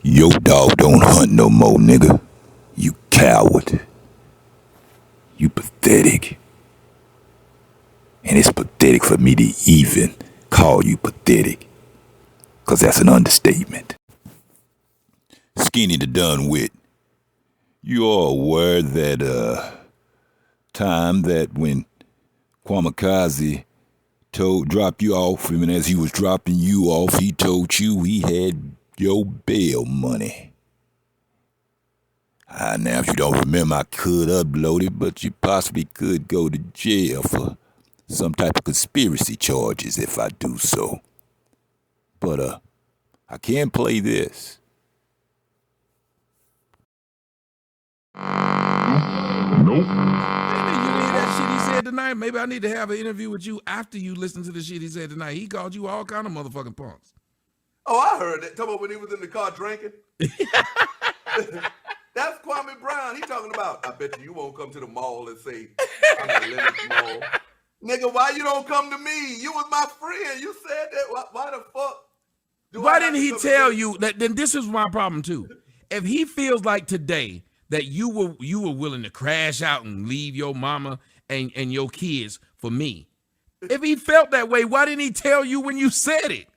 Your dog don't hunt no more, nigga. You coward. You pathetic. And it's pathetic for me to even call you pathetic. Cause that's an understatement. Skinny to done with. You are aware that time that when Kwamakaze dropped you off, and as he was dropping you off, he told you he had your bail money. Now, if you don't remember, I could upload it, but you possibly could go to jail for some type of conspiracy charges if I do so. But, I can play this. Nope. Maybe you didn't hear that shit he said tonight. Maybe I need to have an interview with you after you listen to the shit he said tonight. He called you all kind of motherfucking punks. Oh, I heard that. Talking about when he was in the car drinking. That's Kwame Brown. He talking about, I bet you won't come to the mall and say, I'm at Lennox Mall. Nigga, why you don't come to me? You was my friend. You said that. Why the fuck? Why didn't he tell you that? Then this is my problem too. If he feels like today that you were willing to crash out and leave your mama and your kids for me, if he felt that way, why didn't he tell you when you said it?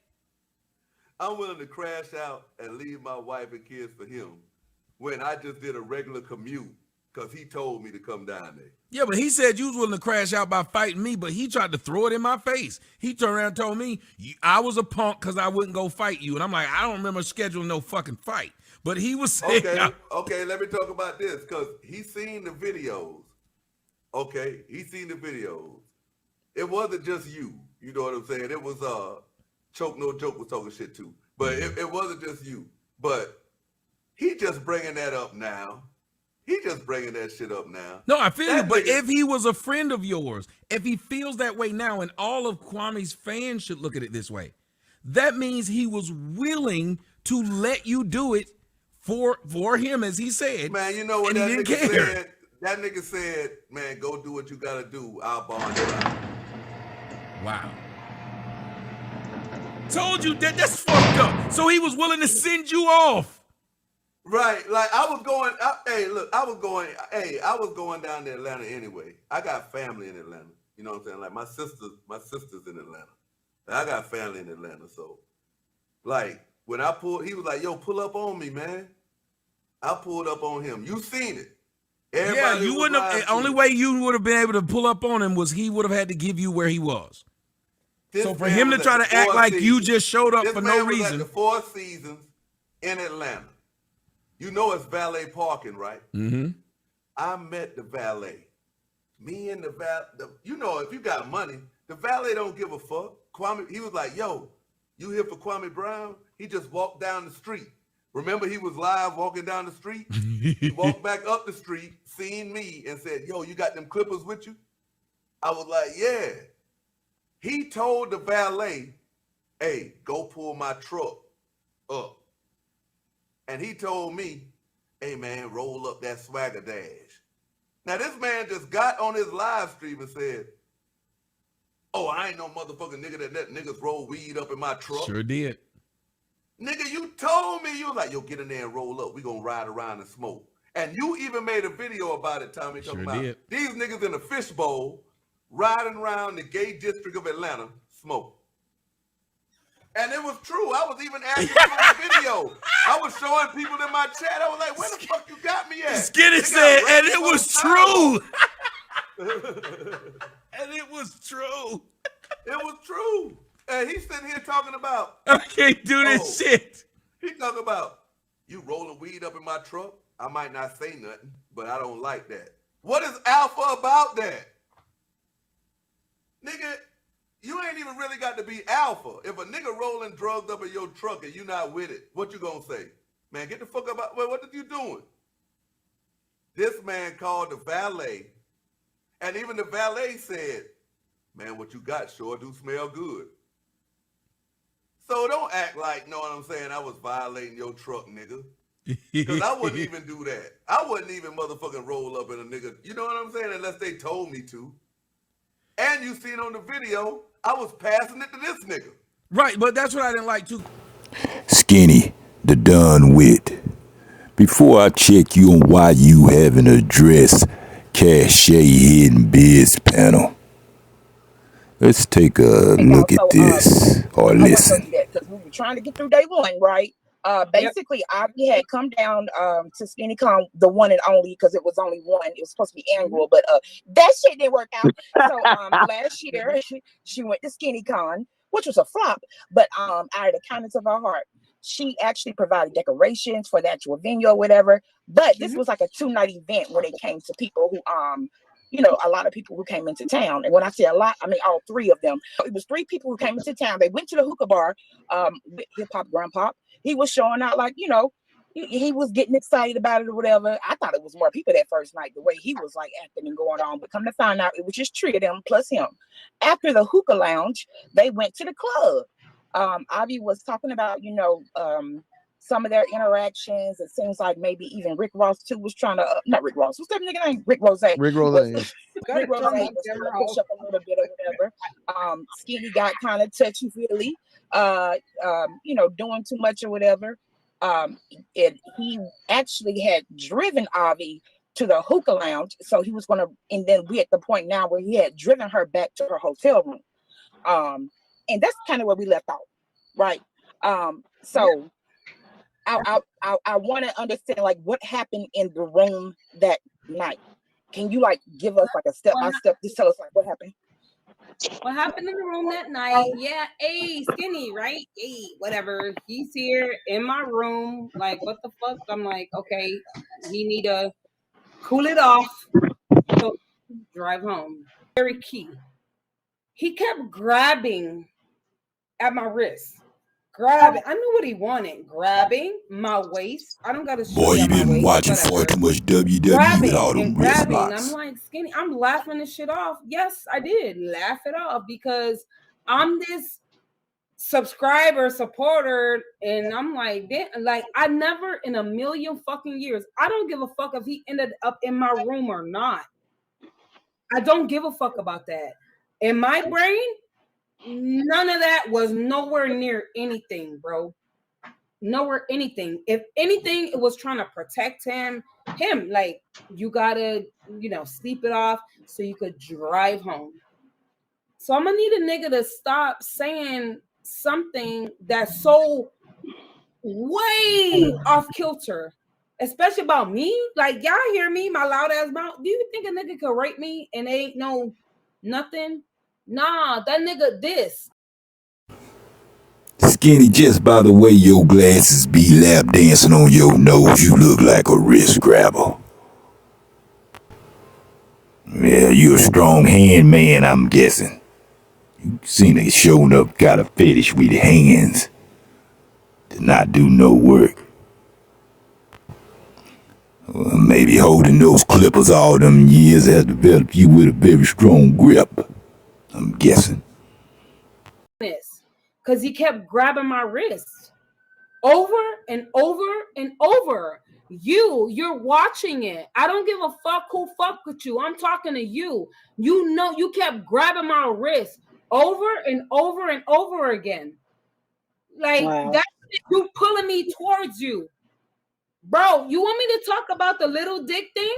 I'm willing to crash out and leave my wife and kids for him when I just did a regular commute because he told me to come down there. Yeah, but he said you was willing to crash out by fighting me, but he tried to throw it in my face. He turned around and told me I was a punk because I wouldn't go fight you. And I'm like, I don't remember scheduling no fucking fight. But he was saying... Okay, let me talk about this because he seen the videos. Okay, he seen the videos. It wasn't just you. You know what I'm saying? It was Choke No Joke was talking shit too. But it wasn't just you. But he just bringing that up now. He just bringing that shit up now. No, I feel you, but if he was a friend of yours, if he feels that way now, and all of Kwame's fans should look at it this way, that means he was willing to let you do it for him, as he said. Man, you know what that nigga said? That nigga said, man, go do what you gotta do. I'll bond you out. Wow. Told you that's fucked up. So he was willing to send you off. Right, like I was going down to Atlanta anyway. I got family in Atlanta. You know what I'm saying? Like my sister's in Atlanta. I got family in Atlanta, so like when I pulled, he was like, "Yo, pull up on me, man." I pulled up on him. You seen it? Everybody you wouldn't have. The only way you would have been able to pull up on him was he would have had to give you where he was. So for him to try to act like you just showed up for no reason. At the Four Seasons in Atlanta. You know it's valet parking, right? Mm-hmm. I met the valet. Me and the valet, you know, if you got money, the valet don't give a fuck. Kwame, he was like, yo, you here for Kwame Brown? He just walked down the street. Remember he was live walking down the street? He walked back up the street, seen me, and said, yo, you got them clippers with you? I was like, yeah. He told the valet, hey, go pull my truck up. And he told me, hey, man, roll up that Swagger Dash. Now, this man just got on his live stream and said, oh, I ain't no motherfucking nigga that let niggas roll weed up in my truck. Sure did. Nigga, you told me. You was like, yo, get in there and roll up. We gonna ride around and smoke. And you even made a video about it, Tommy, talking about these niggas in a fishbowl riding around the gay district of Atlanta smoking. And it was true. I was even asking for the video. I was showing people in my chat. I was like, where the fuck you got me at? Skinny said, and it was true. And it was true. It was true. And he's sitting here talking about, I can't do this shit. He talking about, you rolling weed up in my truck? I might not say nothing, but I don't like that. What is alpha about that? Nigga, you ain't even really got to be alpha. If a nigga rolling drugs up in your truck and you not with it, what you gonna say? Man, get the fuck up out. What are you doing? This man called the valet, and even the valet said, man, what you got sure do smell good. So don't act like, know what I'm saying, I was violating your truck, nigga. Because I wouldn't even do that. I wouldn't even motherfucking roll up in a nigga, you know what I'm saying, unless they told me to. And you seen on the video, I was passing it to this nigga. Right, but that's what I didn't like too. Skinny to done with. Before I check you on why you haven't addressed Cache Hidden Biz panel, let's take a look at this or I want to listen. tell you that because we were trying to get through day one, right? Basically, Ivy had come down to SkinnyCon, the one and only, because it was only one. It was supposed to be annual, but that shit didn't work out. So last year she went to SkinnyCon, which was a flop, but out of the kindness of her heart, she actually provided decorations for the actual venue or whatever. But this was like a 2-night event where they came to people who a lot of people who came into town. And when I say a lot, I mean all three of them. It was 3 people who came into town. They went to the hookah bar with Hip Hop Grandpa. He was showing out like, he was getting excited about it or whatever. I thought it was more people that first night, the way he was like acting and going on. But come to find out, it was just 3 of them plus him. After the hookah lounge, they went to the club. Ivy was talking about, some of their interactions. It seems like maybe even Rick Ross too was trying to not Rick Ross. What's that nigga name? Rick Rose. Rick Rose. Rick Rose was trying to push up a little bit or whatever. Skinny got kind of touchy feely, doing too much or whatever. And he actually had driven Ivy to the hookah lounge, so he was gonna, and then we at the point now where he had driven her back to her hotel room. And that's kind of where we left off, right? So I want to understand like what happened in the room that night. Can you like give us like a step by step? Just tell us like what happened. What happened in the room that night? Yeah, hey, Skinny, right? Hey, whatever. He's here in my room. Like, what the fuck? I'm like, okay, he need to cool it off. So drive home. Very key. He kept grabbing at my wrist. Grabbing. I knew what he wanted. Grabbing my waist. I don't gotta show Boy, you been waist, watching far too much WWE grabbing with all them and wrist grabbing. locks. I'm like, Skinny, I'm laughing this shit off. Yes, I did laugh it off because I'm this subscriber, supporter, and I'm like, I never in a million fucking years, I don't give a fuck if he ended up in my room or not. I don't give a fuck about that. In my brain, none of that was nowhere near anything, bro. Nowhere anything. If anything, it was trying to protect him. Like, you gotta, sleep it off so you could drive home. So I'm gonna need a nigga to stop saying something that's so way off kilter, especially about me. Like, y'all hear me, my loud ass mouth. Do you think a nigga could rape me and ain't no nothing? Nah, that nigga this. Skinny, just by the way your glasses be lap dancing on your nose, you look like a wrist grabber. Yeah, you a strong hand man, I'm guessing. You seen it showing up, got a fetish with hands. To not do no work. Well, maybe holding those clippers all them years has developed you with a very strong grip. I'm guessing. Because he kept grabbing my wrist over and over and over. You're watching it. I don't give a fuck who fuck with you. I'm talking to you. You kept grabbing my wrist over and over and over again. Like, that's you pulling me towards you. Bro, you want me to talk about the little dick thing?